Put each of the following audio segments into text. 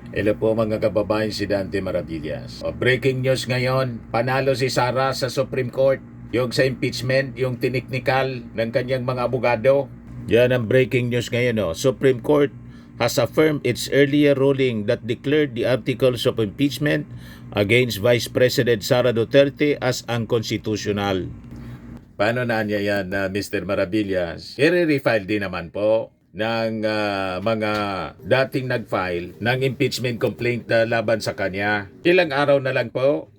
Hello po mga kababayan, si Dante Maravillas. Breaking news ngayon, panalo si Sara sa Supreme Court. Yung sa impeachment, yung tiniknikal ng kanyang mga abogado. Yan ang breaking news ngayon. Supreme Court has affirmed its earlier ruling that declared the articles of impeachment against Vice President Sara Duterte as unconstitutional. Paano na niya yan, Mr. Maravillas? I-refile din naman po ng mga dating nag-file ng impeachment complaint laban sa kanya. Ilang araw na lang po.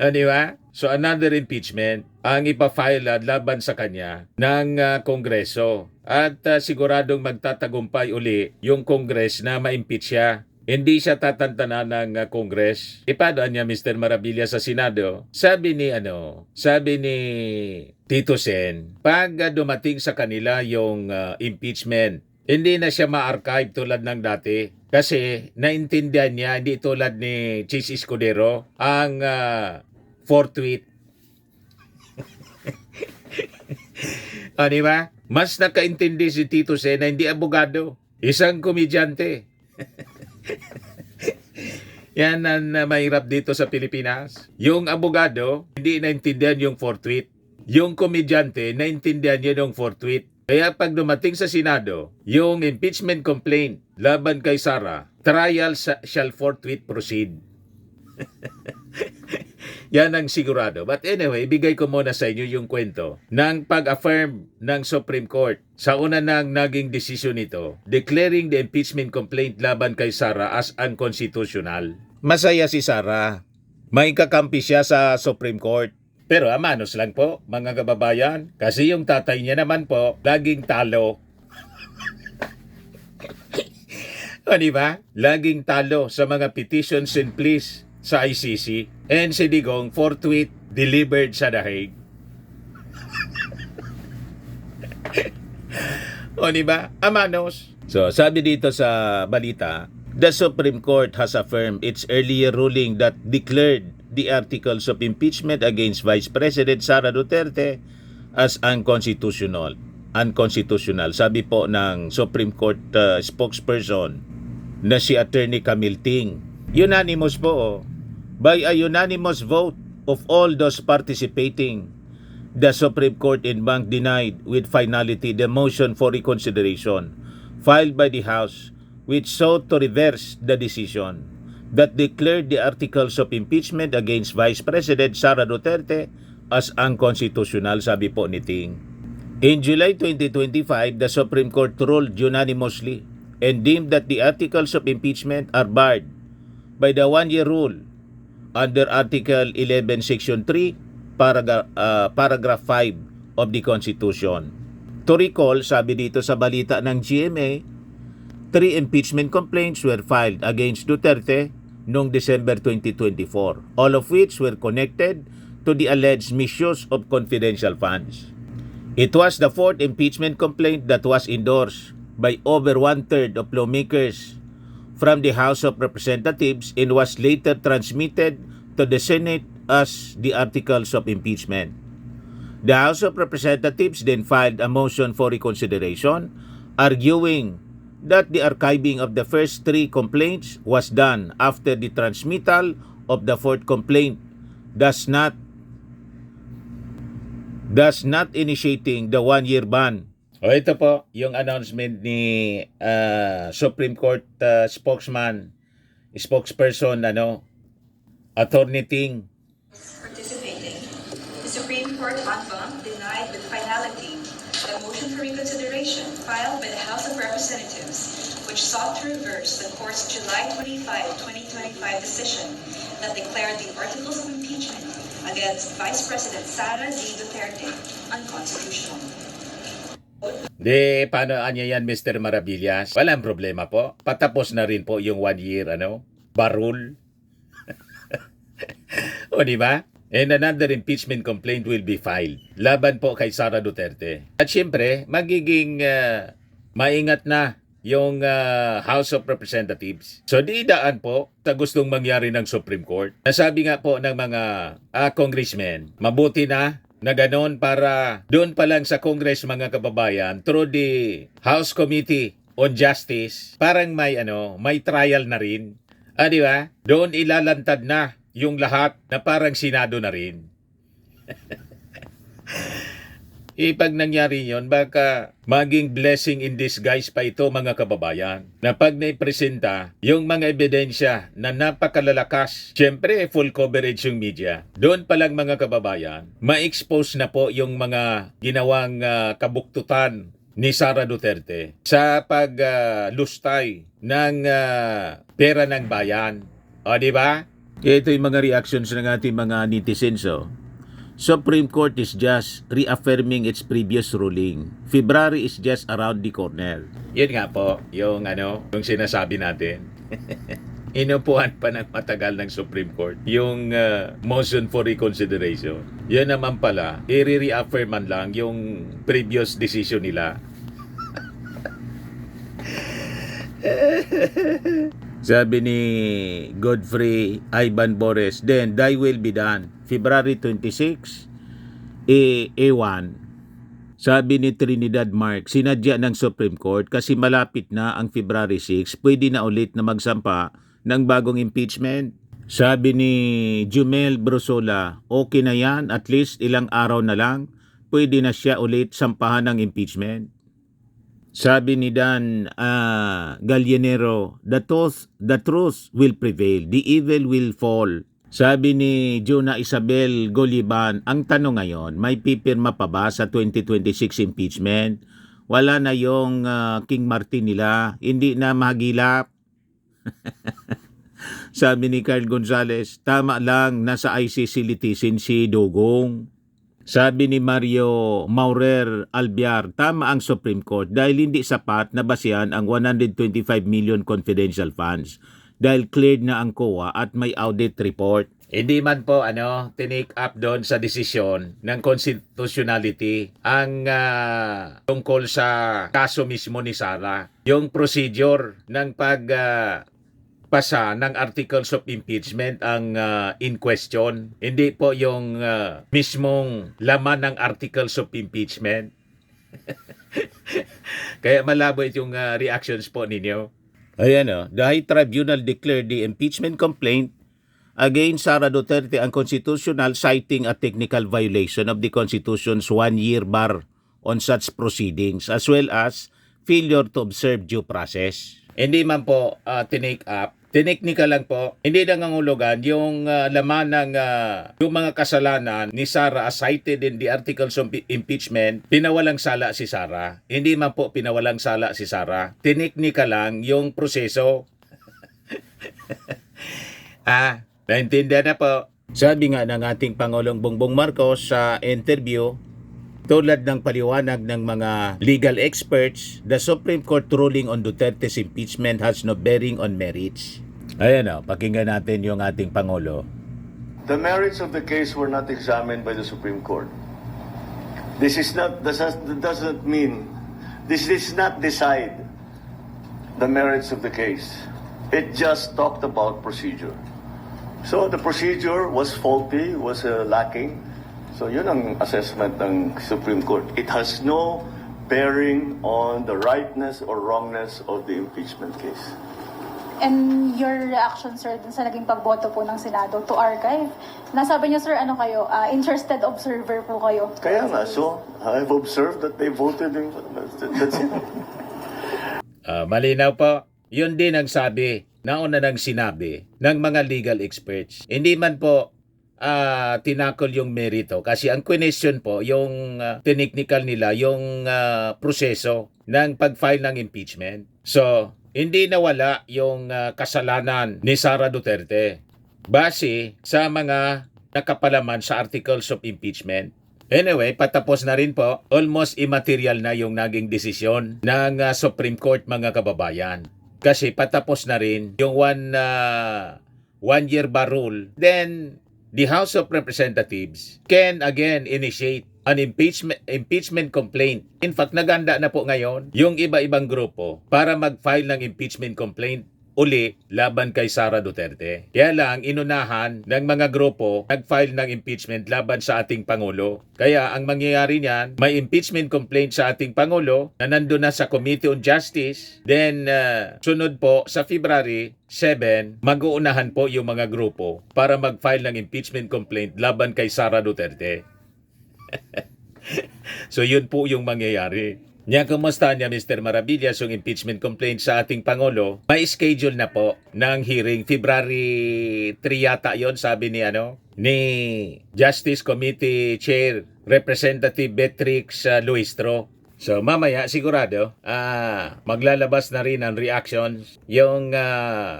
Di ba? So another impeachment ang ipafile laban sa kanya ng Kongreso. At siguradong magtatagumpay uli yung Congress na ma-impeach siya. Hindi siya tatantanan ng Congress. Ipadaan niya Mr. Maravilla sa Senado. Sabi ni Tito Sen, pag dumating sa kanila yung impeachment, hindi na siya ma-archive tulad ng dati. Kasi naintindihan niya, hindi tulad ni Chis Escudero, ang forthwith. Di ba? Mas nakaintindi si Tito Sen na hindi abogado. Isang komedyante. Yan ang mahirap dito sa Pilipinas. Yung abogado, hindi naintindihan yung forthwith. Yung komedyante, naintindihan niya yung forthwith. Kaya pag dumating sa Senado, yung impeachment complaint laban kay Sara, trial shall forthwith proceed. Yan ang sigurado. But anyway, ibigay ko muna sa inyo yung kwento ng pag-affirm ng Supreme Court sa una nang naging desisyon nito, declaring the impeachment complaint laban kay Sara as unconstitutional. Masaya si Sara. May kakampi siya sa Supreme Court. Pero amanos lang po, mga kababayan, kasi yung tatay niya naman po, laging talo. O diba? Laging talo sa mga petitions and pleas sa ICC. And si Digong forthwith delivered sa The Hague. O diba? Amanos. So sabi dito sa balita, the Supreme Court has affirmed its earlier ruling that declared the articles of impeachment against Vice President Sara Duterte as unconstitutional. Sabi po ng Supreme Court spokesperson na si Attorney Camille Ting. Unanimous po, by a unanimous vote of all those participating, the Supreme Court in bank denied with finality the motion for reconsideration filed by the House, which sought to reverse the decision that declared the articles of impeachment against Vice President Sara Duterte as unconstitutional, sabi po ni Ting. In July 2025, the Supreme Court ruled unanimously and deemed that the articles of impeachment are barred by the one-year rule under Article 11, Section 3, Paragraph 5 of the Constitution. To recall, sabi dito sa balita ng GMA, 3 impeachment complaints were filed against Duterte noong December 2024, all of which were connected to the alleged misuse of confidential funds. It was the 4th impeachment complaint that was endorsed by over one-third of lawmakers from the House of Representatives and was later transmitted to the Senate as the articles of impeachment. The House of Representatives then filed a motion for reconsideration, arguing that the archiving of the first 3 complaints was done after the transmittal of the 4th complaint, thus not initiating the one-year ban. O ito po yung announcement ni Supreme Court spokesperson Attorney Ting. Participating, the Supreme Court en banc denied with finality the motion for reconsideration filed by the House of Representatives, which sought to reverse the Court's July 25, 2025 decision that declared the articles of impeachment against Vice President Sara D. Duterte unconstitutional. Paano anya yan, Mr. Maravillas? Walang problema po. Patapos na rin po yung 1 year, barul. O diba? And another impeachment complaint will be filed laban po kay Sara Duterte. At syempre, magiging maingat na yung House of Representatives. So di daan po sa gustong mangyari ng Supreme Court. Nasabi nga po ng mga congressmen, mabuti na gano'n para doon pa lang sa Congress mga kababayan through the House Committee on justice, parang may trial na rin. Di ba? Doon ilalantad na yung lahat na parang Senado na rin. Pag nangyari yon, baka maging blessing in disguise pa ito mga kababayan. Na pag naipresenta yung mga ebidensya na napakalalakas, syempre full coverage yung media. Doon pa lang mga kababayan, ma-expose na po yung mga ginawang kabuktutan ni Sara Duterte sa paglustay ng pera ng bayan. O, di ba? Ito yung mga reactions ng ating mga netizens. Supreme Court is just reaffirming its previous ruling. February is just around the corner. Yun nga po, yung sinasabi natin. Inupuan pa ng matagal ng Supreme Court yung motion for reconsideration. Yan naman pala, i-reaffirman lang yung previous decision nila. Sabi ni Godfrey Ivan Bores, then thy will be done. February 26, A1. Sabi ni Trinidad Mark, sinadya ng Supreme Court kasi malapit na ang February 6, pwede na ulit na magsampa ng bagong impeachment. Sabi ni Jumel Brosola, okay na yan, at least ilang araw na lang, pwede na siya ulit sampahan ng impeachment. Sabi ni Dan Gallianero, the truth will prevail, the evil will fall. Sabi ni Juna Isabel Goliban, ang tanong ngayon, may pipirma pa ba sa 2026 impeachment? Wala na yung King Martin nila, hindi na mahagilap. Sabi ni Carl Gonzalez, tama lang, nasa ICC litisin si Dugong. Sabi ni Mario Maurer Albiar, tama ang Supreme Court dahil hindi sapat na basihan ang 125 million confidential funds dahil cleared na ang COA at may audit report. Hindi man po tinake up doon sa desisyon ng constitutionality ang tungkol sa kaso mismo ni Sara. Yung procedure ng pasa ng articles of impeachment ang in question. Hindi po yung mismong laman ng articles of impeachment. Kaya malabo yung reactions po ninyo. Ayan the High Tribunal declared the impeachment complaint against Sara Duterte unconstitutional, citing a technical violation of the Constitution's one-year bar on such proceedings as well as failure to observe due process. Hindi man po tinake up. Technical lang po, hindi nangangulugan yung laman ng yung mga kasalanan ni Sara as cited in the articles of impeachment, pinawalang sala si Sara. Hindi man po pinawalang sala si Sara. Technical lang yung proseso. Naintindihan na po. Sabi nga ng ating Pangulong Bongbong Marcos sa interview, tulad ng paliwanag ng mga legal experts, the Supreme Court ruling on Duterte's impeachment has no bearing on merits. Ayan pakinggan natin yung ating Pangulo. The merits of the case were not examined by the Supreme Court. This doesn't mean, this does not decide the merits of the case. It just talked about procedure. So the procedure was faulty, was lacking. So yun ang assessment ng Supreme Court. It has no bearing on the rightness or wrongness of the impeachment case. And your reaction, sir, dun sa naging pagboto po ng Senado to archive. Nasabi niyo, sir, kayo, interested observer po kayo. Kaya nga, so I've observed that they voted in, that's it. Malinaw po. Yun din ang sabi, nauna nang sinabi ng mga legal experts. Hindi man po tinakol yung merito kasi ang question po, yung technical nila, yung proseso ng pag-file ng impeachment. So, hindi nawala yung kasalanan ni Sara Duterte base sa mga nakapalaman sa articles of impeachment. Anyway, patapos na rin po. Almost immaterial na yung naging desisyon ng Supreme Court, mga kababayan. Kasi patapos na rin yung one-year bar rule. Then, the House of Representatives can again initiate an impeachment complaint. In fact, naganda na po ngayon yung iba-ibang grupo para mag-file ng impeachment complaint uli laban kay Sara Duterte. Kaya lang, inunahan ng mga grupo nag-file ng impeachment laban sa ating Pangulo. Kaya ang mangyayari niyan, may impeachment complaint sa ating Pangulo na nandun na sa Committee on Justice. Then, sunod po sa February 7, mag-uunahan po yung mga grupo para mag-file ng impeachment complaint laban kay Sara Duterte. So yun po yung mangyayari. Nya, kumusta niya Mr. Maravillas yung impeachment complaint sa ating Pangulo? May schedule na po ng hearing February 3 yata yon, sabi ni ni Justice Committee Chair Representative Beatrix Luistro. So mamaya sigurado maglalabas na rin ang reactions yung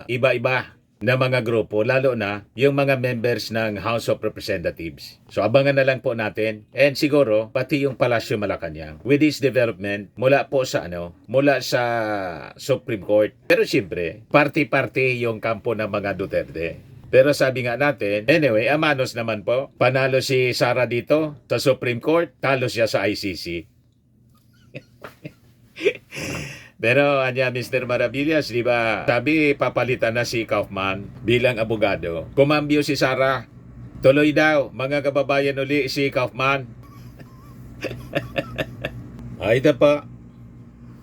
iba-iba na mga grupo, lalo na yung mga members ng House of Representatives. So abangan na lang po natin, and siguro pati yung Palasyo Malacanang with this development mula po sa mula sa Supreme Court. Pero siyempre, party-party yung kampo ng mga Duterte. Pero sabi nga natin, anyway, amanos naman po, panalo si Sara dito sa Supreme Court, talo siya sa ICC. Pero Mr. Maravillas, di ba, sabi papalitan na si Kaufman bilang abogado. Kumambyo si Sara. Tuloy daw, mga kababayan uli si Kaufman. Ay, ito pa.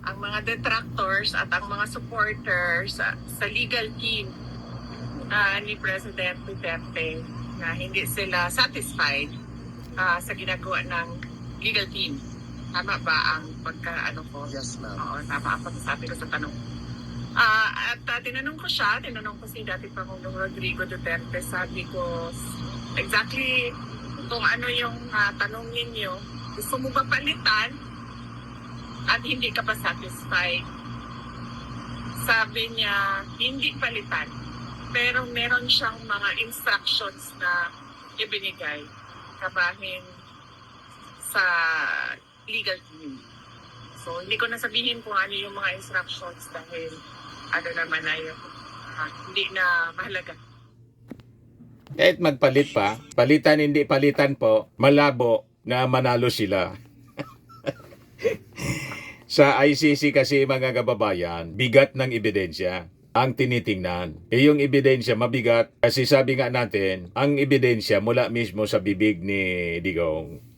Ang mga detractors at ang mga supporters sa legal team ni President Duterte na hindi sila satisfied sa ginagawa ng legal team. Tama ba ang pagka-ano ko? Yes, ma'am. Oo, tama ang pagkasabi ko sa tanong. Tinanong ko si dating Pangulong Rodrigo Duterte, sabi ko, exactly kung ano yung tanong ninyo, gusto mo ba palitan at hindi ka pa satisfied? Sabi niya, hindi palitan, pero meron siyang mga instructions na ibinigay kabahin sa legal team. So, hindi ko nasabihin kung ano yung mga instructions dahil naman ay hindi na mahalaga. Kahit magpalit pa, palitan hindi palitan po, malabo na manalo sila. Sa ICC kasi mga kababayan, bigat ng ebidensya ang tinitingnan. Yung ebidensya mabigat kasi sabi nga natin, ang ebidensya mula mismo sa bibig ni Digong.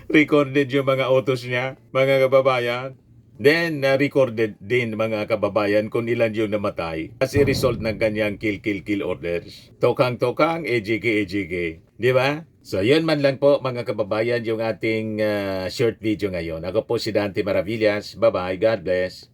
Recorded yung mga utos niya, mga kababayan. Then, recorded din mga kababayan kung ilan yung namatay as a result ng kanyang kill orders. Tokang-tokang, ejike. Di ba? So, yun man lang po mga kababayan yung ating short video ngayon. Ako po si Dante Maravillas. Bye-bye. God bless.